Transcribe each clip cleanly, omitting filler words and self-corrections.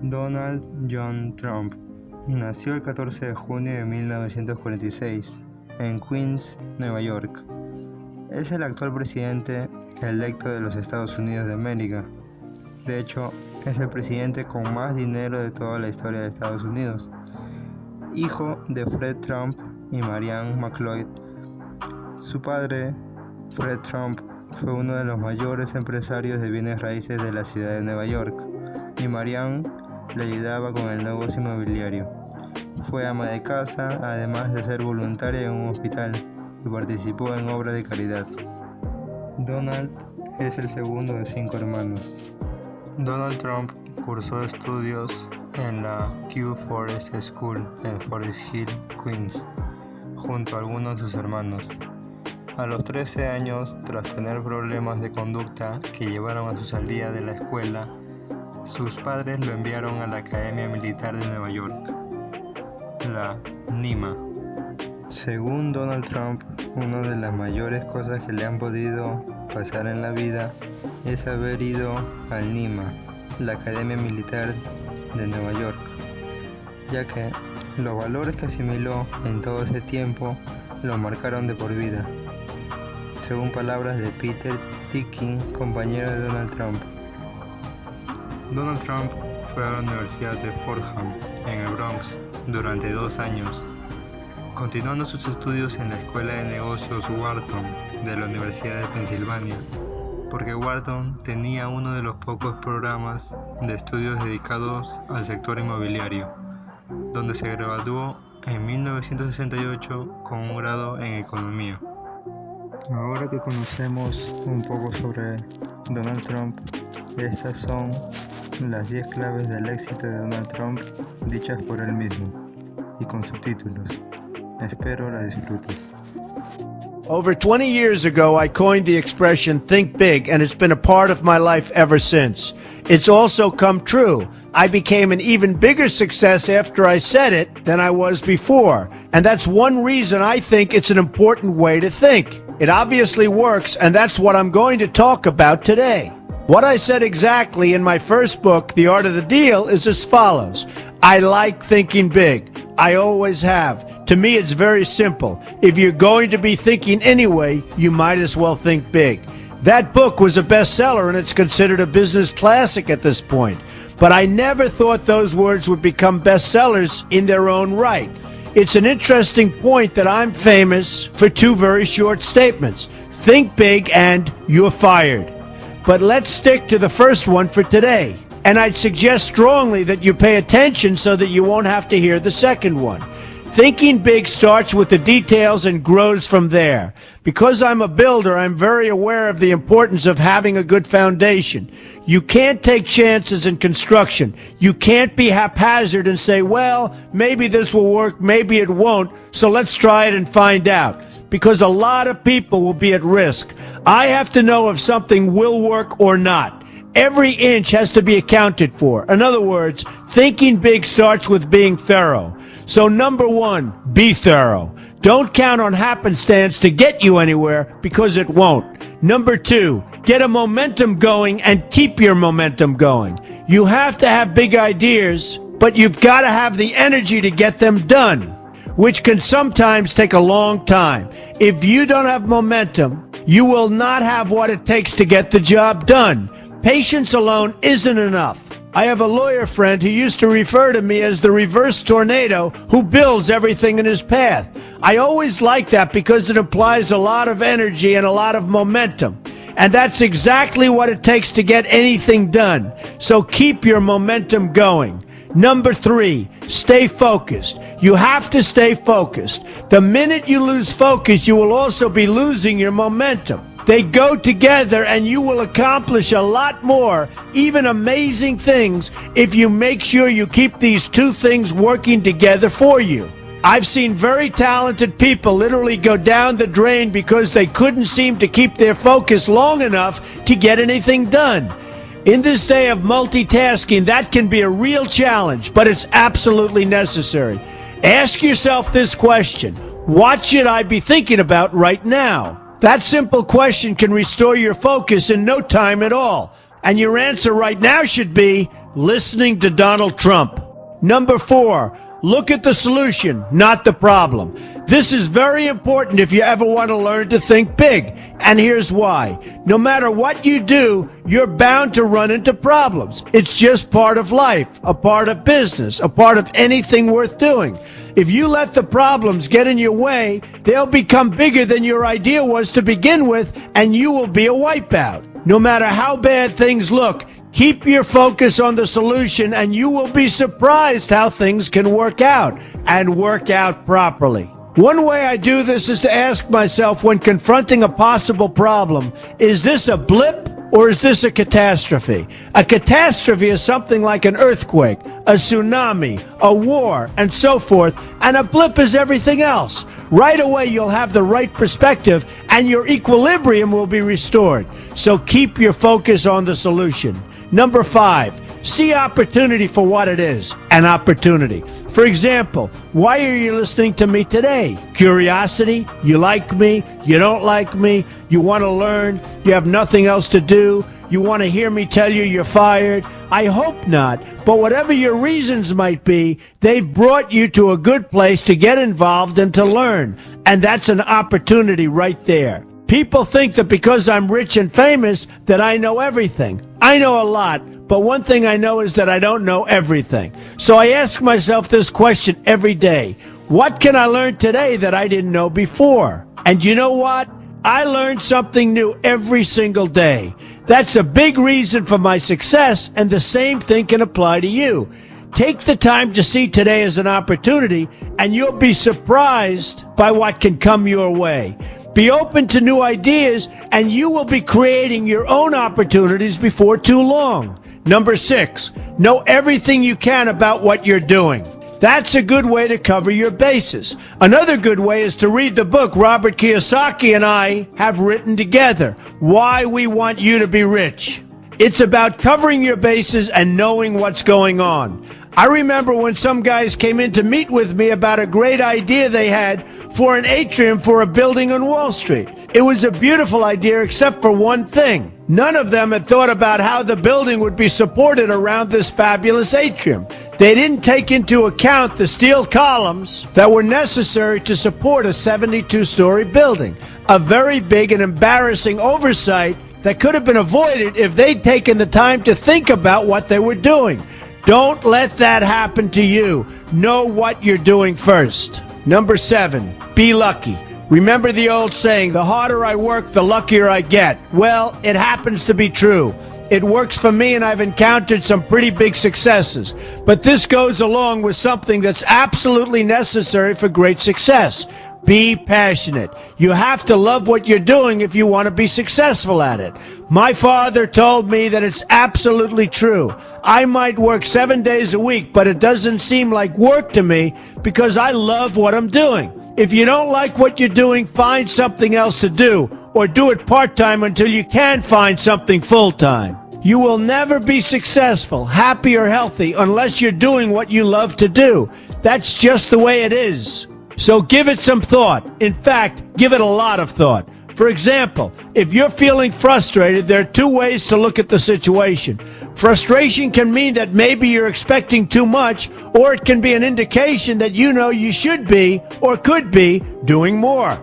Donald John Trump nació el 14 de junio de 1946 en Queens, Nueva York. Es el actual presidente electo de los Estados Unidos de América. De hecho, es el presidente con más dinero de toda la historia de Estados Unidos. Hijo de Fred Trump y Marianne McLeod. Su padre, Fred Trump, fue uno de los mayores empresarios de bienes raíces de la ciudad de Nueva York, y Marianne le ayudaba con el negocio inmobiliario. Fue ama de casa, además de ser voluntaria en un hospital, y participó en obras de caridad. Donald es el segundo de 5 hermanos. Donald Trump cursó estudios en la Kew Forest School en Forest Hill, Queens, junto a algunos de sus hermanos. A los 13 años, tras tener problemas de conducta que llevaron a su salida de la escuela, sus padres lo enviaron a la Academia Militar de Nueva York, la NIMA. Según Donald Trump, una de las mayores cosas que le han podido pasar en la vida es haber ido al NIMA, la Academia Militar de Nueva York, ya que los valores que asimiló en todo ese tiempo lo marcaron de por vida, según palabras de Peter Ticking, compañero de Donald Trump. Donald Trump fue a la Universidad de Fordham, en el Bronx, durante 2 años, continuando sus estudios en la Escuela de Negocios Wharton de la Universidad de Pensilvania, porque Wharton tenía uno de los pocos programas de estudios dedicados al sector inmobiliario, donde se graduó en 1968 con un grado en Economía. Ahora que conocemos un poco sobre Donald Trump, estas son las 10 claves del éxito de Donald Trump dichas por él mismo y con subtítulos. Espero la disfrutes. Over 20 years ago, I coined the expression think big, and it's been a part of my life ever since. It's also come true. I became an even bigger success after I said it than I was before. And that's one reason I think it's an important way to think. It obviously works, and that's what I'm going to talk about today. What I said exactly in my first book, The Art of the Deal, is as follows. I like thinking big. I always have. To me, it's very simple. If you're going to be thinking anyway, you might as well think big. That book was a bestseller, and it's considered a business classic at this point. But I never thought those words would become bestsellers in their own right. It's an interesting point that I'm famous for 2 very short statements. Think big and you're fired. But let's stick to the first one for today. And I'd suggest strongly that you pay attention so that you won't have to hear the second one. Thinking big starts with the details and grows from there. Because I'm a builder, I'm very aware of the importance of having a good foundation. You can't take chances in construction. You can't be haphazard and say, well, maybe this will work, maybe it won't, so let's try it and find out. Because a lot of people will be at risk. I have to know if something will work or not. Every inch has to be accounted for. In other words, thinking big starts with being thorough. So number 1, be thorough. Don't count on happenstance to get you anywhere, because it won't. Number 2, get a momentum going and keep your momentum going. You have to have big ideas, but you've got to have the energy to get them done, which can sometimes take a long time. If you don't have momentum, you will not have what it takes to get the job done. Patience alone isn't enough. I have a lawyer friend who used to refer to me as the reverse tornado who builds everything in his path. I always like that because it implies a lot of energy and a lot of momentum. And that's exactly what it takes to get anything done. So keep your momentum going. Number 3, stay focused. You have to stay focused. The minute you lose focus, you will also be losing your momentum. They go together, and you will accomplish a lot more, even amazing things, if you make sure you keep these 2 things working together for you. I've seen very talented people literally go down the drain because they couldn't seem to keep their focus long enough to get anything done. In this day of multitasking, that can be a real challenge, but it's absolutely necessary. Ask yourself this question: what should I be thinking about right now? That simple question can restore your focus in no time at all. And your answer right now should be, listening to Donald Trump. Number 4, look at the solution, not the problem. This is very important if you ever want to learn to think big. And here's why. No matter what you do, you're bound to run into problems. It's just part of life, a part of business, a part of anything worth doing. If you let the problems get in your way, they'll become bigger than your idea was to begin with, and you will be a wipeout. No matter how bad things look, keep your focus on the solution, and you will be surprised how things can work out, and work out properly. One way I do this is to ask myself when confronting a possible problem, is this a blip or is this a catastrophe? A catastrophe is something like an earthquake, a tsunami, a war, and so forth, and a blip is everything else. Right away you'll have the right perspective and your equilibrium will be restored. So keep your focus on the solution. Number 5, see opportunity for what it is, an opportunity. For example, why are you listening to me today? Curiosity? You like me? You don't like me? You want to learn? You have nothing else to do? You want to hear me tell you you're fired? I hope not, but whatever your reasons might be, they've brought you to a good place to get involved and to learn, and that's an opportunity right there. People think that because I'm rich and famous that I know everything. I know a lot, but one thing I know is that I don't know everything. So I ask myself this question every day. What can I learn today that I didn't know before? And you know what? I learn something new every single day. That's a big reason for my success, and the same thing can apply to you. Take the time to see today as an opportunity, and you'll be surprised by what can come your way. Be open to new ideas, and you will be creating your own opportunities before too long. Number 6, know everything you can about what you're doing. That's a good way to cover your bases. Another good way is to read the book Robert Kiyosaki and I have written together, Why We Want You to Be Rich. It's about covering your bases and knowing what's going on. I remember when some guys came in to meet with me about a great idea they had for an atrium for a building on Wall Street. It was a beautiful idea except for one thing. None of them had thought about how the building would be supported around this fabulous atrium. They didn't take into account the steel columns that were necessary to support a 72-story building. A very big and embarrassing oversight that could have been avoided if they'd taken the time to think about what they were doing. Don't let that happen to you. Know what you're doing first. Number 7, be lucky. Remember the old saying, the harder I work, the luckier I get. Well, it happens to be true. It works for me, and I've encountered some pretty big successes. But this goes along with something that's absolutely necessary for great success. Be passionate. You have to love what you're doing if you want to be successful at it. My father told me that it's absolutely true. I might work 7 days a week, but it doesn't seem like work to me because I love what I'm doing. If you don't like what you're doing, find something else to do, or do it part-time until you can find something full-time. You will never be successful, happy, or healthy unless you're doing what you love to do. That's just the way it is. So give it some thought. In fact, give it a lot of thought. For example, if you're feeling frustrated, there are 2 ways to look at the situation. Frustration can mean that maybe you're expecting too much, or it can be an indication that you know you should be, or could be, doing more.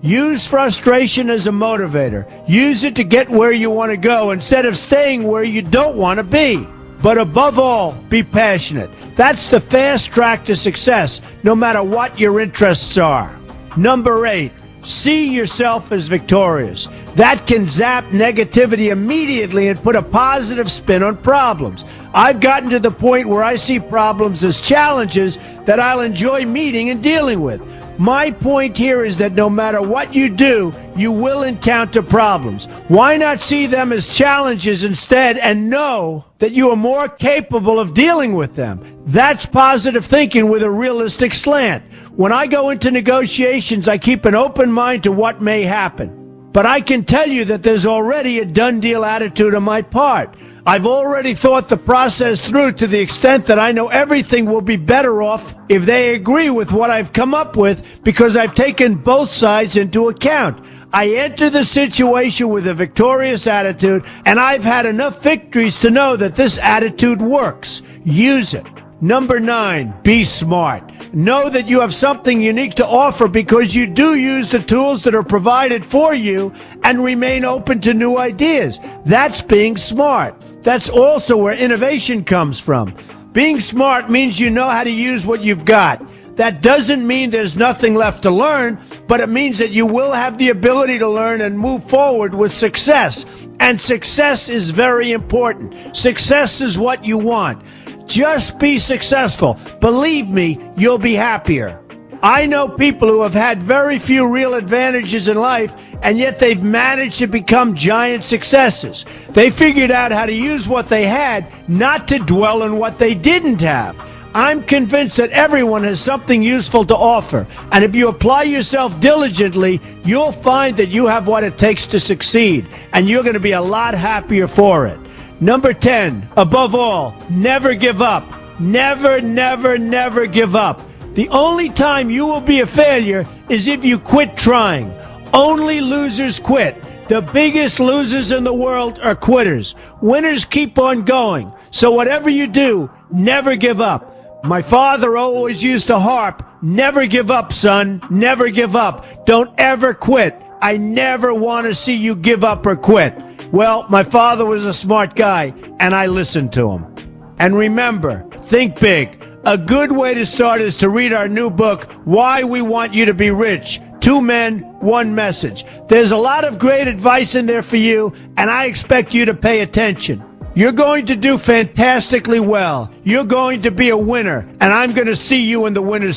Use frustration as a motivator. Use it to get where you want to go instead of staying where you don't want to be. But above all, be passionate. That's the fast track to success, no matter what your interests are. Number 8, see yourself as victorious. That can zap negativity immediately and put a positive spin on problems. I've gotten to the point where I see problems as challenges that I'll enjoy meeting and dealing with. My point here is that no matter what you do, you will encounter problems. Why not see them as challenges instead and know that you are more capable of dealing with them? That's positive thinking with a realistic slant. When I go into negotiations, I keep an open mind to what may happen. But I can tell you that there's already a done deal attitude on my part. I've already thought the process through to the extent that I know everything will be better off if they agree with what I've come up with because I've taken both sides into account. I enter the situation with a victorious attitude, and I've had enough victories to know that this attitude works. Use it. Number 9, be smart. Know that you have something unique to offer because you do use the tools that are provided for you and remain open to new ideas. That's being smart. That's also where innovation comes from. Being smart means you know how to use what you've got. That doesn't mean there's nothing left to learn, but it means that you will have the ability to learn and move forward with success. And success is very important. Success is what you want. Just be successful. Believe me, you'll be happier. I know people who have had very few real advantages in life, and yet they've managed to become giant successes. They figured out how to use what they had, not to dwell on what they didn't have. I'm convinced that everyone has something useful to offer, and if you apply yourself diligently, you'll find that you have what it takes to succeed, and you're going to be a lot happier for it. Number 10, above all, never give up. Never, never, never give up. The only time you will be a failure is if you quit trying. Only losers quit. The biggest losers in the world are quitters. Winners keep on going. So whatever you do, never give up. My father always used to harp, never give up, son, never give up. Don't ever quit. I never want to see you give up or quit. Well, my father was a smart guy, and I listened to him. And remember, think big. A good way to start is to read our new book, Why We Want You to Be Rich. 2 Men, 1 Message. There's a lot of great advice in there for you, and I expect you to pay attention. You're going to do fantastically well. You're going to be a winner, and I'm going to see you in the winner's